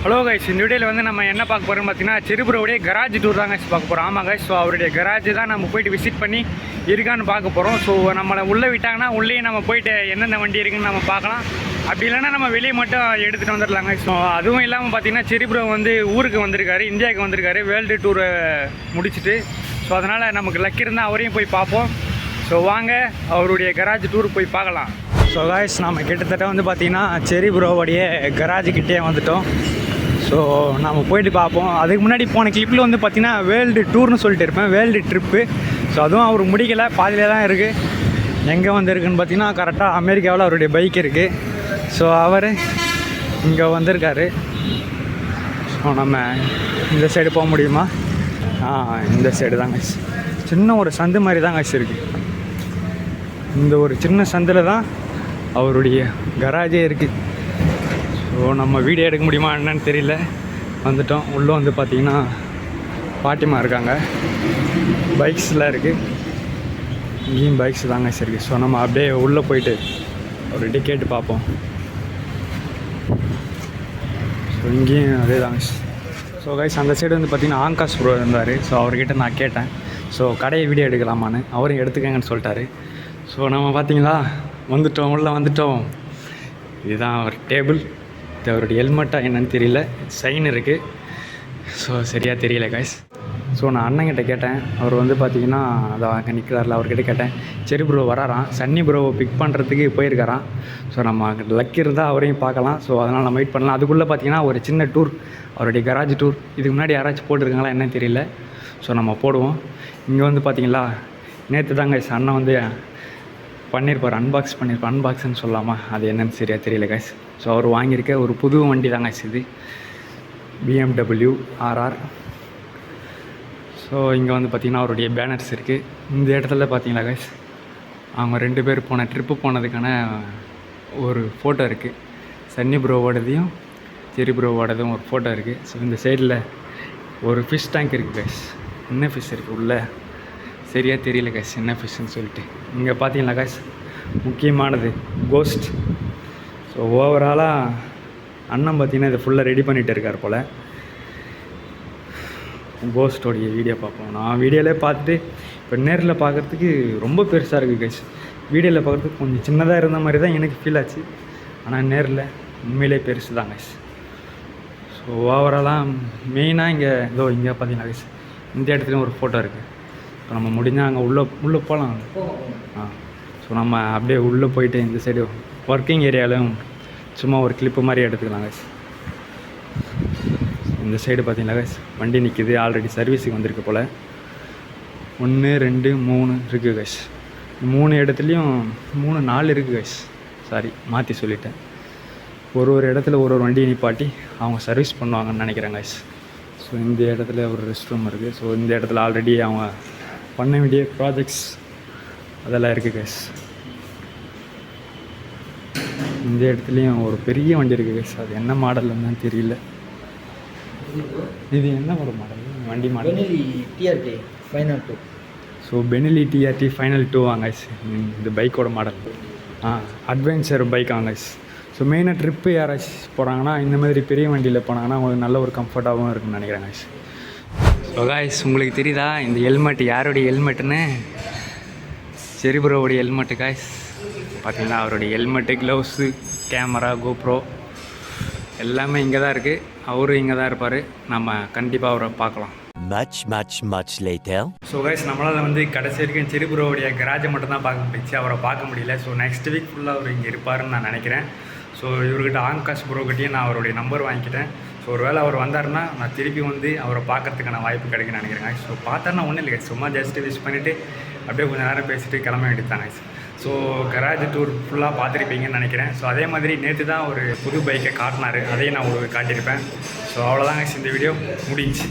Hello guys, இந்த வீடியோவில் வந்து நம்ம என்ன பார்க்க போகிறோம்னு பார்த்தீங்கன்னா செரிபுரோடைய கராஜ் டூர் தான் கைஸ் பார்க்க போகிறோம். ஆமாம் கைஸ், ஸோ அவருடைய கராஜ் தான் நம்ம போயிட்டு விசிட் பண்ணி இருக்கான்னு பார்க்க போகிறோம். ஸோ நம்மளை உள்ளே விட்டாங்கன்னா உள்ளேயே நம்ம போயிட்டு எந்தெந்த வண்டி இருக்குன்னு நம்ம பார்க்கலாம். அப்படி இல்லைன்னா நம்ம வெளியே மட்டும் எடுத்துகிட்டு வந்துடலாங்க. ஸோ அதுவும் இல்லாமல் பார்த்தீங்கன்னா செரிபுரோ வந்து ஊருக்கு வந்திருக்காரு, இந்தியாவுக்கு வந்திருக்காரு வேர்ல்டு டூரை முடிச்சுட்டு. ஸோ அதனால் நமக்கு லக் இருந்தால் அவரையும் போய் பார்ப்போம். ஸோ வாங்க அவருடைய கராஜ் டூர் போய் பார்க்கலாம். ஸோ கைஸ், நம்ம கிட்டத்தட்ட வந்து பார்த்திங்கன்னா செரிபுரோவுடைய கராஜுக்கிட்டே வந்துவிட்டோம். ஸோ நம்ம போயிட்டு பார்ப்போம். அதுக்கு முன்னாடி போன கிளிப்பில் வந்து பார்த்திங்கன்னா வேர்ல்டு டூர்னு சொல்லிட்டு இருப்பேன், வேர்ல்டு ட்ரிப்பு. ஸோ அதுவும் அவர் முடிக்கலை, பாதியில் தான் இருக்குது. எங்கே வந்திருக்குன்னு பார்த்தீங்கன்னா கரெக்டாக அமெரிக்காவில் அவருடைய பைக் இருக்குது. ஸோ அவர் இங்கே வந்திருக்காரு. ஸோ நம்ம இந்த சைடு போக முடியுமா? இந்த சைடு தாங்க, சின்ன ஒரு சந்து மாதிரி தான் காசு இருக்குது. இந்த ஒரு சின்ன சந்தில் தான் அவருடைய கராஜே இருக்குது. ஸோ நம்ம வீடியோ எடுக்க முடியுமா என்னன்னு தெரியல. வந்துட்டோம். உள்ளே வந்து பார்த்திங்கன்னா பாட்டிமா இருக்காங்க, பைக்ஸ்லாம் இருக்குது. இங்கேயும் பைக்ஸ் தாங்க இருக்குது. ஸோ நம்ம அப்படியே உள்ளே போயிட்டு ஒரு டிக்கெட்டு பார்ப்போம். ஸோ இங்கேயும் அதே தாங்க. ஸோ கைஸ், அந்த சைடு வந்து பார்த்திங்கன்னா ஆங்காஷ் ப்ரோ இருந்தார். ஸோ அவர்கிட்ட நான் கேட்டேன், ஸோ கடையை வீடியோ எடுக்கலாமான்னு. அவரும் எடுத்துக்கங்கன்னு சொல்லிட்டாரு. ஸோ நம்ம பார்த்திங்களா வந்துட்டோம், உள்ளே வந்துட்டோம். இதுதான் அவர் டேபிள். இது அவருடைய ஹெல்மெட்டாக என்னன்னு தெரியல, சைன் இருக்குது. ஸோ சரியாக தெரியல கைஸ். ஸோ நான் அண்ணங்கிட்ட கேட்டேன். அவர் வந்து பார்த்திங்கன்னா அதை அங்கே நிற்கிறாரில்ல, அவர்கிட்ட கேட்டேன். செரி ப்ரோ வராராம், சன்னி ப்ரோவை பிக் பண்ணுறதுக்கு போயிருக்காராம். ஸோ நம்ம லக் இருந்தால் அவரையும் பார்க்கலாம். ஸோ அதனால் நம்ம வெயிட் பண்ணலாம். அதுக்குள்ளே பார்த்திங்கன்னா ஒரு சின்ன டூர், அவருடைய கராஜ் டூர். இதுக்கு முன்னாடி யாராச்சும் போட்டிருக்காங்களா என்னன்னு தெரியல. ஸோ நம்ம போடுவோம். இங்கே வந்து பார்த்திங்களா நேற்று தாங்க அண்ணன் வந்து பண்ணியிருப்பார், அன்பாக்ஸ் பண்ணியிருப்பார். அன்பாக்ஸ்ன்னு சொல்லலாமா, அது என்னன்னு சரியாக தெரியல கைஸ். ஸோ அவர் வாங்கியிருக்க ஒரு புது வண்டி தாங்க இது, BMW RR. ஸோ இங்கே வந்து பார்த்திங்கன்னா அவருடைய பேனர்ஸ் இருக்குது. இந்த இடத்துல பார்த்தீங்களா கைஸ், அவங்க 2 பேர் போன ட்ரிப்பு போனதுக்கான ஒரு ஃபோட்டோ இருக்குது. சன்னி ப்ரோவோடதையும் செரி ப்ரோவோடதும் ஒரு ஃபோட்டோ இருக்குது. ஸோ இந்த சைடில் ஒரு ஃபிஷ் டேங்க் இருக்குது கைஸ். என்ன ஃபிஷ் இருக்குது உள்ளே சரியாக தெரியல கைஸ், என்ன ஃபிஷ்ஷுன்னு சொல்லிட்டு. இங்கே பார்த்தீங்களா கைஸ், முக்கியமானது கோஸ்ட். ஸோ ஓவராலாக அண்ணன் பார்த்தீங்கன்னா இதை ஃபுல்லாக ரெடி பண்ணிகிட்டு இருக்கார் போல். கோஸ்டோடைய வீடியோ பார்ப்போம். நான் வீடியோவிலே பார்த்துட்டு இப்போ நேரில் பார்க்குறதுக்கு ரொம்ப பெருசாக இருக்குது கைஸ். வீடியோவில் பார்க்குறதுக்கு கொஞ்சம் சின்னதாக இருந்த மாதிரி தான் எனக்கு ஃபீல் ஆச்சு. ஆனால் நேரில் உண்மையிலே பெருசு தான் கைஸ். ஸோ ஓவராலாக மெயினாக இங்கே இங்கே பார்த்தீங்களா கைஸ், இந்த இடத்துலையும் ஒரு ஃபோட்டோ இருக்குது. இப்போ நம்ம முடிஞ்சால் அங்கே உள்ளே போகலாம். ஸோ நம்ம அப்படியே உள்ளே போயிட்டு இந்த சைடு ஒர்க்கிங் ஏரியாவிலும் சும்மா ஒரு கிளிப்பு மாதிரி எடுத்துக்கலாம் கைஸ். இந்த சைடு பார்த்தீங்களா கைஸ், வண்டி நிற்கிது, ஆல்ரெடி சர்வீஸுக்கு வந்திருக்கு போல். 1 2 3 இருக்குது கைஸ். 3 இடத்துலையும் 3 4 இருக்குது கைஸ். சாரி, மாற்றி சொல்லிட்டேன். ஒரு இடத்துல ஒரு வண்டியை நிப்பாட்டி அவங்க சர்வீஸ் பண்ணுவாங்கன்னு நினைக்கிறேன் கைஸ். ஸோ இந்த இடத்துல ஒரு ரெஸ்ட் ரூம் இருக்குது. ஸோ இந்த இடத்துல ஆல்ரெடி அவங்க பண்ண வேண்டிய ப்ராஜெக்ட்ஸ் அதெல்லாம் இருக்குது கைஸ். இந்த இடத்துலையும் ஒரு பெரிய வண்டி இருக்குது கைஸ். அது என்ன மாடல்னு தெரியல. இது என்ன ஒரு மாடல் வண்டி? Model TRT final 2. So Benelli TRT final 2 வாங்க கைஸ். இந்த பைக்கோட மாடல் அட்வென்ச்சர் பைக் வாங்க கைஸ். ஸோ மெயினாக ட்ரிப்பு யாராச்சும் போகிறாங்கன்னா இந்த மாதிரி பெரிய வண்டியில் போனாங்கன்னா அவங்களுக்கு நல்ல ஒரு கம்ஃபர்ட்டாகவும் இருக்குன்னு நினைக்கிறேன் கைஸ். ஸோ கைஸ், உங்களுக்கு தெரியுதா இந்த ஹெல்மெட் யாருடைய ஹெல்மெட்டுன்னு? செரி ப்ரோவுடைய ஹெல்மெட்டு கைஸ். பார்த்தீங்கன்னா அவருடைய ஹெல்மெட்டு, க்ளவுஸு, கேமரா, கோப்ரோ எல்லாமே இங்கே தான் இருக்குது. அவரும் இங்கே தான் இருப்பார். நம்ம கண்டிப்பாக அவரை பார்க்கலாம். much later. ஸோ கைஸ், நம்மளால் வந்து கடைசி வரைக்கும் செரி ப்ரோவுடைய கராஜை மட்டும் தான் பார்க்க முடிச்சு, அவரை பார்க்க முடியல. ஸோ நெக்ஸ்ட் வீக் ஃபுல்லாக அவர் இங்கே இருப்பாருன்னு நான் நினைக்கிறேன். ஸோ இவர்கிட்ட ஆங்காஷ் ப்ரோக்கிட்டையும் நான் அவருடைய நம்பர் வாங்கிக்கிட்டேன். ஸோ ஒரு வேளை அவர் வந்தாருன்னா நான் திருப்பி வந்து அவரை பார்க்கறதுக்கான வாய்ப்பு கிடைக்குன்னு நினைக்கிறேன். ஸோ பார்த்தாருன்னா ஒன்றும் இல்லை, சும்மா ஜஸ்ட்டு விஷ் பண்ணிவிட்டு அப்படியே கொஞ்சம் நேரம் பேசிட்டு கிளம்ப வேண்டியதாங்க. ஸோ கராஜ் டூர் ஃபுல்லாக பார்த்துருப்பீங்கன்னு நினைக்கிறேன். ஸோ அதே மாதிரி நேற்று தான் ஒரு புது பைக்கை காட்டினார், அதையும் நான் உங்களுக்கு காட்டியிருப்பேன். ஸோ அவ்வளோதாங்க, இந்த வீடியோ முடிஞ்சு.